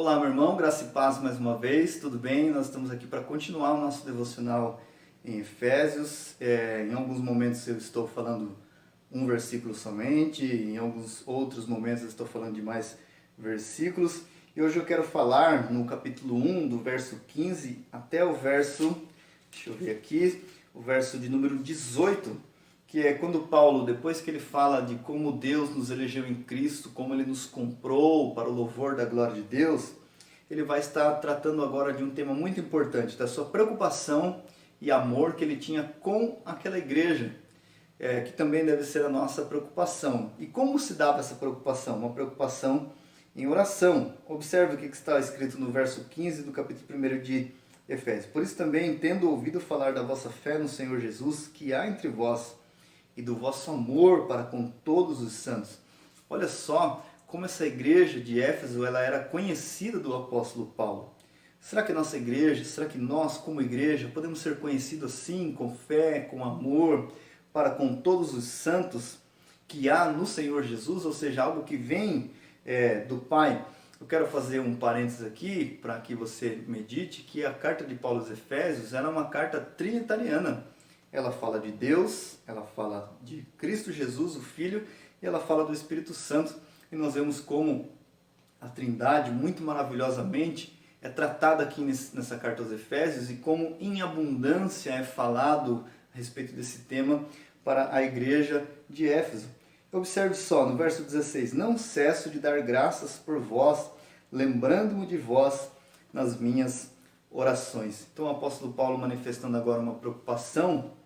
Olá, meu irmão, graça e paz mais uma vez, tudo bem? Nós estamos aqui para continuar o nosso devocional em Efésios. Em alguns momentos eu estou falando um versículo somente, em alguns outros momentos eu estou falando de mais versículos. E hoje eu quero falar no capítulo 1, do verso 15 até o verso, deixa eu ver aqui, o verso de número 18, que é quando Paulo, depois que ele fala de como Deus nos elegeu em Cristo, como ele nos comprou para o louvor da glória de Deus, ele vai estar tratando agora de um tema muito importante, da sua preocupação e amor que ele tinha com aquela igreja, que também deve ser a nossa preocupação. E como se dava essa preocupação? Uma preocupação em oração. Observe o que está escrito no verso 15 do capítulo 1 de Efésios. Por isso também, tendo ouvido falar da vossa fé no Senhor Jesus, que há entre vós, e do vosso amor para com todos os santos. Olha só como essa igreja de Éfeso ela era conhecida do apóstolo Paulo. Será que a nossa igreja, será que nós como igreja podemos ser conhecidos assim, com fé, com amor, para com todos os santos que há no Senhor Jesus, ou seja, algo que vem do Pai? Eu quero fazer um parênteses aqui para que você medite que a carta de Paulo aos Efésios era uma carta trinitariana. Ela fala de Deus, ela fala de Cristo Jesus, o Filho, e ela fala do Espírito Santo. E nós vemos como a Trindade, muito maravilhosamente, é tratada aqui nessa carta aos Efésios e como em abundância é falado a respeito desse tema para a igreja de Éfeso. Observe só, no verso 16, não cesso de dar graças por vós, lembrando-me de vós nas minhas orações. Então o apóstolo Paulo manifestando agora uma preocupação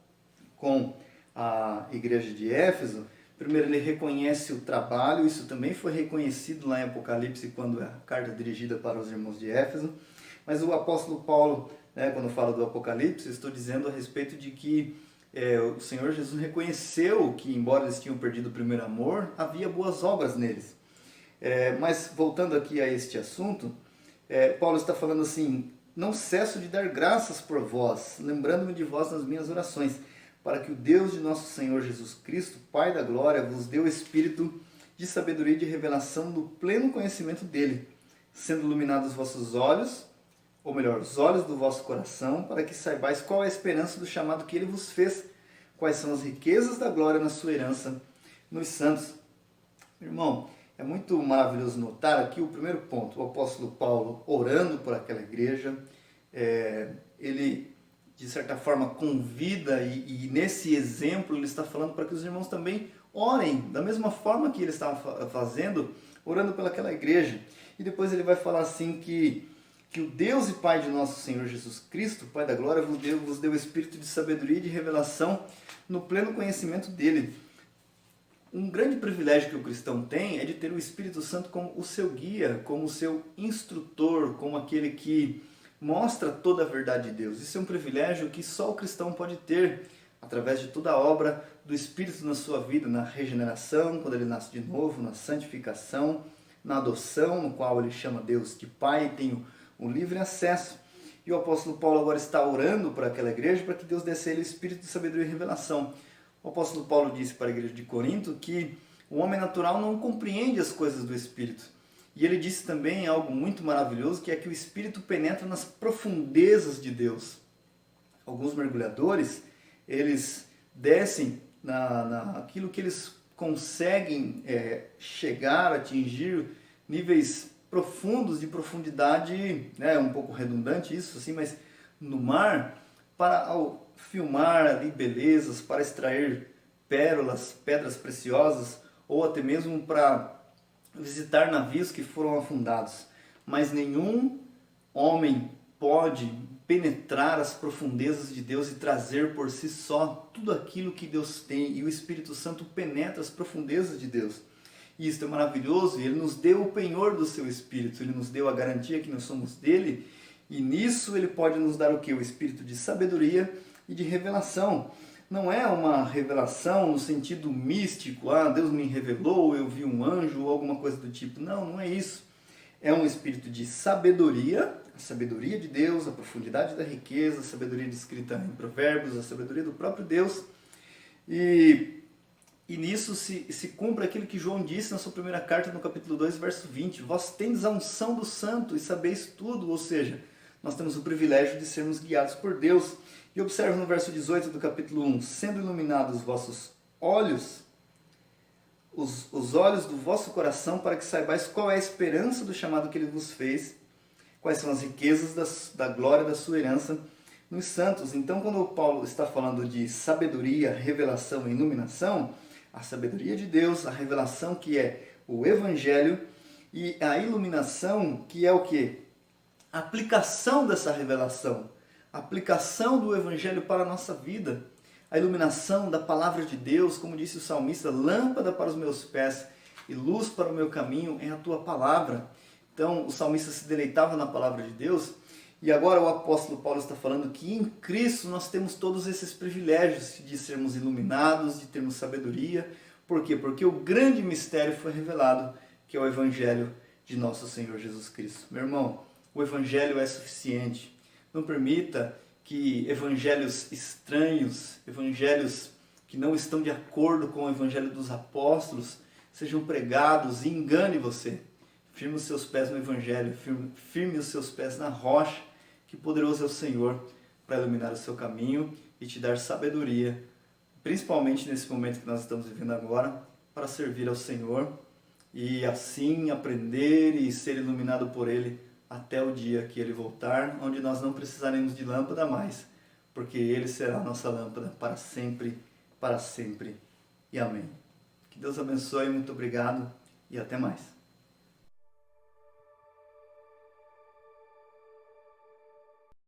com a igreja de Éfeso. Primeiro ele reconhece o trabalho, isso também foi reconhecido lá em Apocalipse, quando a carta é dirigida para os irmãos de Éfeso. Mas o apóstolo Paulo, quando fala do Apocalipse, estou dizendo a respeito de que o Senhor Jesus reconheceu que, embora eles tinham perdido o primeiro amor, havia boas obras neles. Mas voltando aqui a este assunto, Paulo está falando assim, não cesso de dar graças por vós, lembrando-me de vós nas minhas orações, para que o Deus de nosso Senhor Jesus Cristo, Pai da glória, vos dê o espírito de sabedoria e de revelação do pleno conhecimento dele, sendo iluminados os vossos olhos, ou melhor, os olhos do vosso coração, para que saibais qual é a esperança do chamado que ele vos fez, quais são as riquezas da glória na sua herança nos santos. Irmão, é muito maravilhoso notar aqui o primeiro ponto, o apóstolo Paulo orando por aquela igreja, ele de certa forma convida e nesse exemplo ele está falando para que os irmãos também orem, da mesma forma que ele estava fazendo, orando pelaquela igreja. E depois ele vai falar assim que o Deus e Pai de nosso Senhor Jesus Cristo, Pai da glória, vos deu o espírito de sabedoria e de revelação no pleno conhecimento dele. Um grande privilégio que o cristão tem é de ter o Espírito Santo como o seu guia, como o seu instrutor, como aquele que mostra toda a verdade de Deus. Isso é um privilégio que só o cristão pode ter através de toda a obra do Espírito na sua vida, na regeneração, quando ele nasce de novo, na santificação, na adoção, no qual ele chama Deus de Pai e tem o livre acesso. E o apóstolo Paulo agora está orando para aquela igreja para que Deus desse a ele o Espírito de sabedoria e revelação. O apóstolo Paulo disse para a igreja de Corinto que o homem natural não compreende as coisas do Espírito. E ele disse também algo muito maravilhoso, que é que o Espírito penetra nas profundezas de Deus. Alguns mergulhadores, eles descem naquilo que eles conseguem chegar, atingir níveis profundos, de profundidade, um pouco redundante isso, assim, mas no mar, para ao filmar ali belezas, para extrair pérolas, pedras preciosas, ou até mesmo para visitar navios que foram afundados. Mas nenhum homem pode penetrar as profundezas de Deus e trazer por si só tudo aquilo que Deus tem. E o Espírito Santo penetra as profundezas de Deus. E isso é maravilhoso. E Ele nos deu o penhor do seu Espírito. Ele nos deu a garantia que nós somos dele. E nisso Ele pode nos dar o quê? O Espírito de sabedoria e de revelação. Não é uma revelação no sentido místico, Deus me revelou, eu vi um anjo ou alguma coisa do tipo. Não, não é isso. É um espírito de sabedoria, a sabedoria de Deus, a profundidade da riqueza, a sabedoria descrita em Provérbios, a sabedoria do próprio Deus. E E nisso se cumpre aquilo que João disse na sua primeira carta, no capítulo 2, verso 20. Vós tendes a unção do santo e sabeis tudo, ou seja, nós temos o privilégio de sermos guiados por Deus. E observe no verso 18 do capítulo 1, sendo iluminados os vossos olhos, os olhos do vosso coração, para que saibais qual é a esperança do chamado que ele vos fez, quais são as riquezas da glória da sua herança nos santos. Então, quando Paulo está falando de sabedoria, revelação e iluminação, a sabedoria de Deus, a revelação que é o Evangelho e a iluminação que é o quê? A aplicação dessa revelação, a aplicação do Evangelho para a nossa vida, a iluminação da palavra de Deus, como disse o salmista, lâmpada para os meus pés e luz para o meu caminho é a tua palavra. Então, o salmista se deleitava na palavra de Deus. E agora o apóstolo Paulo está falando que em Cristo nós temos todos esses privilégios de sermos iluminados, de termos sabedoria. Por quê? Porque o grande mistério foi revelado, que é o Evangelho de nosso Senhor Jesus Cristo. Meu irmão, o Evangelho é suficiente. Não permita que evangelhos estranhos, evangelhos que não estão de acordo com o Evangelho dos apóstolos, sejam pregados e engane você. Firme os seus pés no Evangelho, firme os seus pés na rocha, que poderoso é o Senhor para iluminar o seu caminho e te dar sabedoria, principalmente nesse momento que nós estamos vivendo agora, para servir ao Senhor e assim aprender e ser iluminado por Ele até o dia que Ele voltar, onde nós não precisaremos de lâmpada mais, porque Ele será a nossa lâmpada para sempre e amém. Que Deus abençoe, muito obrigado e até mais.